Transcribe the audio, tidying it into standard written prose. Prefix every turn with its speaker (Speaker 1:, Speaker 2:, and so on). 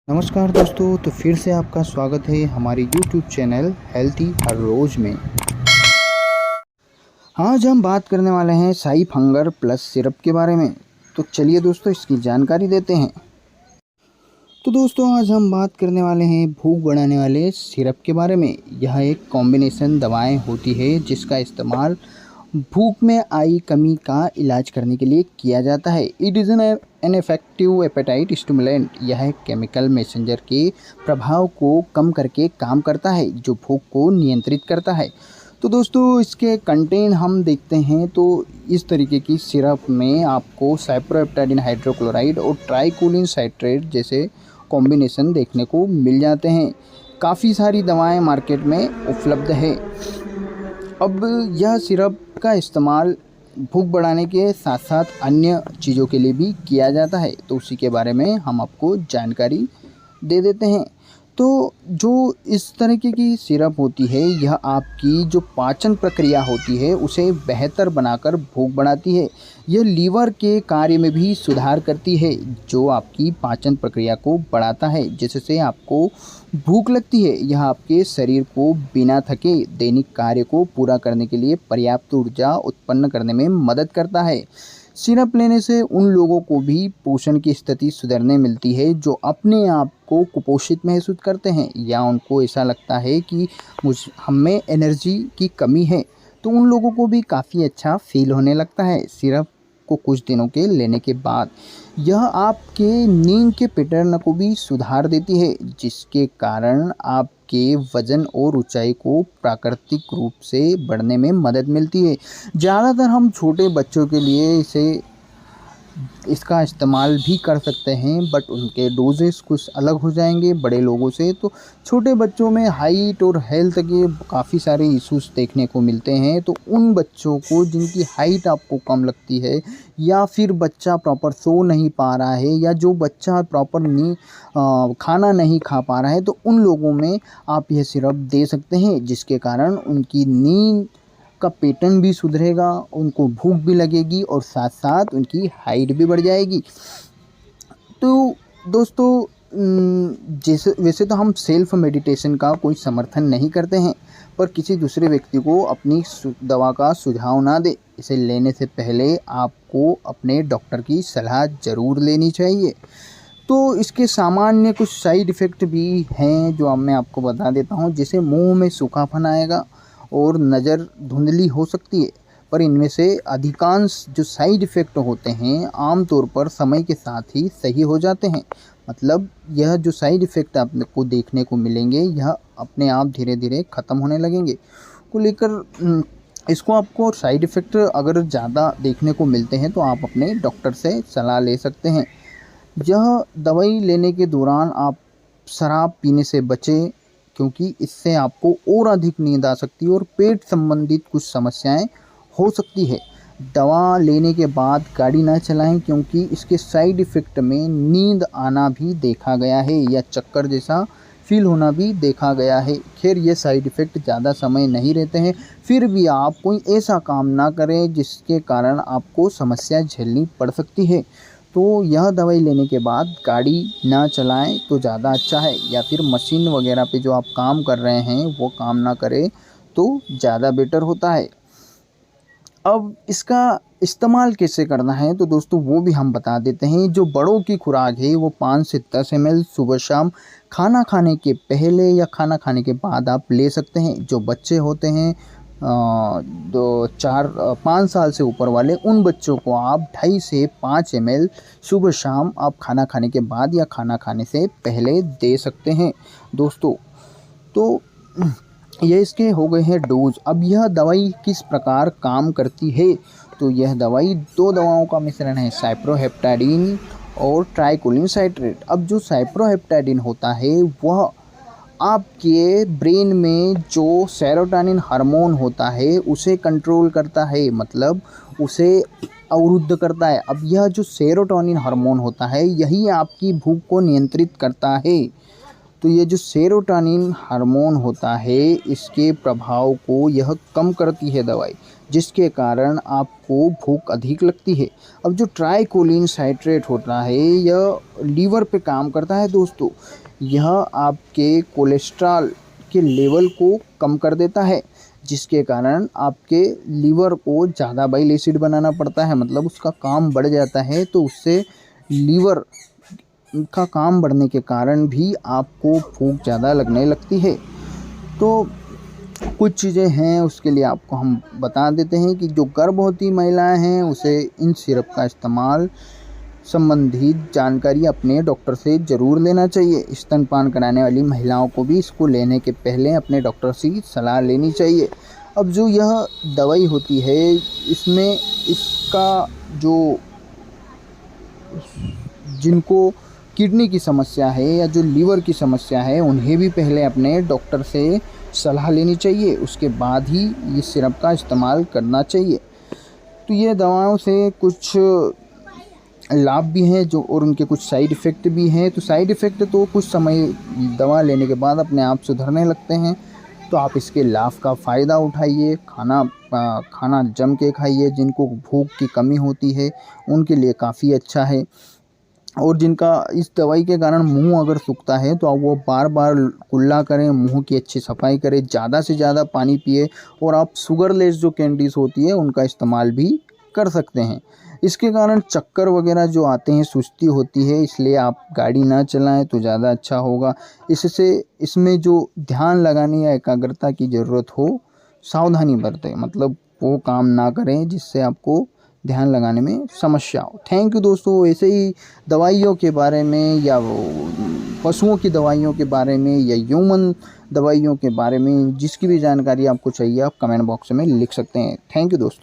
Speaker 1: नमस्कार दोस्तों, तो फिर से आपका स्वागत है हमारे यूट्यूब चैनल हेल्थी हर रोज़ में। आज हम बात करने वाले हैं साई फंगर प्लस सिरप के बारे में। तो चलिए दोस्तों, इसकी जानकारी देते हैं। तो दोस्तों, आज हम बात करने वाले हैं भूख बढ़ाने वाले सिरप के बारे में। यह एक कॉम्बिनेशन दवाएं होती है जिसका इस्तेमाल भूख में आई कमी का इलाज करने के लिए किया जाता है। It is an effective appetite stimulant. यह एक केमिकल मैसेंजर के प्रभाव को कम करके काम करता है जो भूख को नियंत्रित करता है। तो दोस्तों, इसके कंटेंट हम देखते हैं तो इस तरीके की सिरप में आपको साइप्रोहेप्टाडिन हाइड्रोक्लोराइड और ट्राइकोलिन साइट्रेट जैसे कॉम्बिनेशन देखने को मिल जाते हैं। काफ़ी सारी दवाएं मार्केट में उपलब्ध है। अब यह सिरप का इस्तेमाल भूख बढ़ाने के साथ साथ अन्य चीज़ों के लिए भी किया जाता है, तो उसी के बारे में हम आपको जानकारी दे देते हैं। तो जो इस तरीके की सिरप होती है, यह आपकी जो पाचन प्रक्रिया होती है उसे बेहतर बनाकर भूख बढ़ाती है। यह लीवर के कार्य में भी सुधार करती है जो आपकी पाचन प्रक्रिया को बढ़ाता है, जिससे आपको भूख लगती है। यह आपके शरीर को बिना थके दैनिक कार्य को पूरा करने के लिए पर्याप्त ऊर्जा उत्पन्न करने में मदद करता है। सिरप लेने से उन लोगों को भी पोषण की स्थिति सुधरने मिलती है जो अपने आप को कुपोषित महसूस करते हैं या उनको ऐसा लगता है कि हमें एनर्जी की कमी है, तो उन लोगों को भी काफ़ी अच्छा फील होने लगता है सिरप को कुछ दिनों के लेने के बाद। यह आपके नींद के पैटर्न को भी सुधार देती है, जिसके कारण आपके वज़न और ऊंचाई को प्राकृतिक रूप से बढ़ने में मदद मिलती है। ज़्यादातर हम छोटे बच्चों के लिए इसका इस्तेमाल भी कर सकते हैं, बट उनके डोजेस कुछ अलग हो जाएंगे बड़े लोगों से। तो छोटे बच्चों में हाइट और हेल्थ के काफ़ी सारे इश्यूज देखने को मिलते हैं, तो उन बच्चों को जिनकी हाइट आपको कम लगती है या फिर बच्चा प्रॉपर सो नहीं पा रहा है या जो बच्चा प्रॉपर खाना नहीं खा पा रहा है, तो उन लोगों में आप यह सिरप दे सकते हैं, जिसके कारण उनकी नींद का पैटर्न भी सुधरेगा, उनको भूख भी लगेगी और साथ साथ उनकी हाइट भी बढ़ जाएगी। तो दोस्तों, जैसे वैसे तो हम सेल्फ मेडिटेशन का कोई समर्थन नहीं करते हैं, पर किसी दूसरे व्यक्ति को अपनी दवा का सुझाव ना दे। इसे लेने से पहले आपको अपने डॉक्टर की सलाह ज़रूर लेनी चाहिए। तो इसके सामान्य कुछ साइड इफ़ेक्ट भी हैं जो अब मैं आपको बता देता हूँ, जैसे मुंह में सूखापन आएगा और नज़र धुंधली हो सकती है। पर इनमें से अधिकांश जो साइड इफ़ेक्ट होते हैं आमतौर पर समय के साथ ही सही हो जाते हैं। मतलब यह जो साइड इफ़ेक्ट आपको देखने को मिलेंगे, यह अपने आप धीरे धीरे ख़त्म होने लगेंगे। को लेकर इसको आपको साइड इफ़ेक्ट अगर ज़्यादा देखने को मिलते हैं तो आप अपने डॉक्टर से सलाह ले सकते हैं। यह दवाई लेने के दौरान आप शराब पीने से बचें, क्योंकि इससे आपको और अधिक नींद आ सकती है और पेट संबंधित कुछ समस्याएं हो सकती है। दवा लेने के बाद गाड़ी ना चलाएं, क्योंकि इसके साइड इफ़ेक्ट में नींद आना भी देखा गया है या चक्कर जैसा फील होना भी देखा गया है। खैर, ये साइड इफ़ेक्ट ज़्यादा समय नहीं रहते हैं, फिर भी आप कोई ऐसा काम ना करें जिसके कारण आपको समस्या झेलनी पड़ सकती है। तो यह दवाई लेने के बाद गाड़ी ना चलाएं तो ज़्यादा अच्छा है, या फिर मशीन वगैरह पे जो आप काम कर रहे हैं वो काम ना करें तो ज़्यादा बेटर होता है। अब इसका इस्तेमाल कैसे करना है तो दोस्तों वो भी हम बता देते हैं। जो बड़ों की खुराक है वो 5 से 10 ml सुबह शाम खाना खाने के पहले या खाना खाने के बाद आप ले सकते हैं। जो बच्चे होते हैं 5 साल से ऊपर वाले, उन बच्चों को आप 2.5 से 5 ml सुबह शाम आप खाना खाने के बाद या खाना खाने से पहले दे सकते हैं दोस्तों। तो ये इसके हो गए हैं डोज। अब यह दवाई किस प्रकार काम करती है, तो यह दवाई 2 दवाओं का मिश्रण है, साइप्रोहेप्टाडिन और ट्राइकोलिन साइट्रेट। अब जो साइप्रोहेप्टाडिन होता है वह आपके ब्रेन में जो सेरोटोनिन हार्मोन होता है उसे कंट्रोल करता है, मतलब उसे अवरुद्ध करता है। अब यह जो सेरोटोनिन हार्मोन होता है यही आपकी भूख को नियंत्रित करता है। तो ये जो सेरोटोनिन हार्मोन होता है इसके प्रभाव को यह कम करती है दवाई, जिसके कारण आपको भूख अधिक लगती है। अब जो ट्राइकोलिन साइट्रेट होता है यह लीवर पे काम करता है दोस्तों। यह आपके कोलेस्ट्रॉल के लेवल को कम कर देता है, जिसके कारण आपके लीवर को ज़्यादा बाइल एसिड बनाना पड़ता है, मतलब उसका काम बढ़ जाता है। तो उससे लीवर का काम बढ़ने के कारण भी आपको भूख ज़्यादा लगने लगती है। तो कुछ चीज़ें हैं उसके लिए आपको हम बता देते हैं कि जो गर्भवती महिलाएं हैं उसे इन सिरप का इस्तेमाल संबंधित जानकारी अपने डॉक्टर से ज़रूर लेना चाहिए। स्तनपान कराने वाली महिलाओं को भी इसको लेने के पहले अपने डॉक्टर से सलाह लेनी चाहिए। अब जो यह दवाई होती है इसमें इसका जो जिनको किडनी की समस्या है या जो लीवर की समस्या है उन्हें भी पहले अपने डॉक्टर से सलाह लेनी चाहिए, उसके बाद ही इस सिरप का इस्तेमाल करना चाहिए। तो ये दवाओं से कुछ लाभ भी हैं जो और उनके कुछ साइड इफ़ेक्ट भी हैं। तो साइड इफ़ेक्ट तो कुछ समय दवा लेने के बाद अपने आप सुधरने लगते हैं। तो आप इसके लाभ का फ़ायदा उठाइए, खाना जम के खाइए। जिनको भूख की कमी होती है उनके लिए काफ़ी अच्छा है। और जिनका इस दवाई के कारण मुंह अगर सूखता है तो आप वो बार बार कुल्ला करें, मुंह की अच्छी सफाई करें, ज़्यादा से ज़्यादा पानी पिए। और आप शुगरलेस जो कैंडीज़ होती है उनका इस्तेमाल भी कर सकते हैं। इसके कारण चक्कर वगैरह जो आते हैं, सुस्ती होती है, इसलिए आप गाड़ी ना चलाएं तो ज़्यादा अच्छा होगा। इससे इसमें जो ध्यान लगाने या एकाग्रता की ज़रूरत हो, सावधानी बरतें, मतलब वो काम ना करें जिससे आपको ध्यान लगाने में समस्या हो। थैंक यू दोस्तों। ऐसे ही दवाइयों के बारे में या पशुओं की दवाइयों के बारे में या ह्यूमन दवाइयों के बारे में जिसकी भी जानकारी आपको चाहिए आप कमेंट बॉक्स में लिख सकते हैं। थैंक यू दोस्तों।